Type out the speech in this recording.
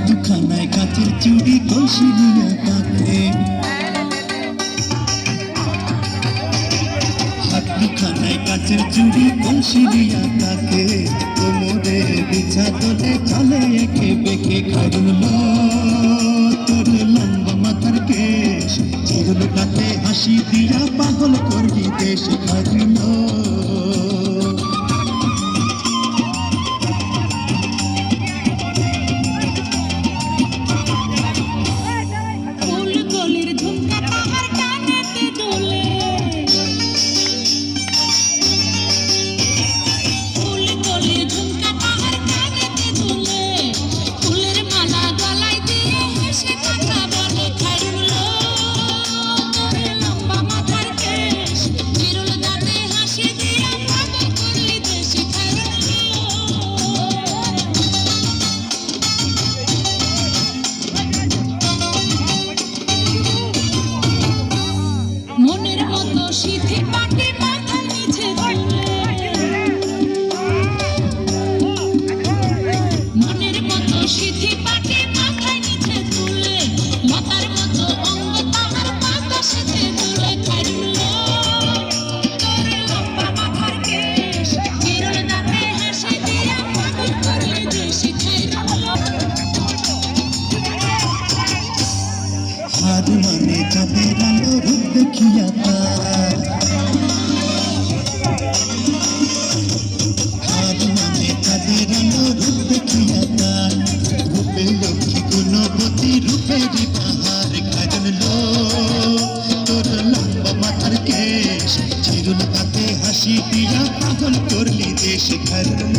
দুখানায় কাচের চুড়ি কলসি নিয়ে তাকে, হাত দুখানায় কাচের চুড়ি কলসি নিয়ে তাকে, কোমরে বিছা তোলে চলে একে বেঁকে। খাইরুল তোর লম্বা মাথার কেশ, চিরুল গাতে হাসি দিয়া পাগল করবি দেশ। খাইরুল মানে চাঁদের আলো রূপ দেখিয়া তার, মানে চাঁদের আলো রূপ দেখিয়া তার, রূপে লক্ষ্মী গুণবতী রূপেরই পাহাড়। খাইরুল তোর লম্বা মাথার কেশ, চিরুল গাতে হাসি দিয়া পাগল করলি দেশ। খাইরুল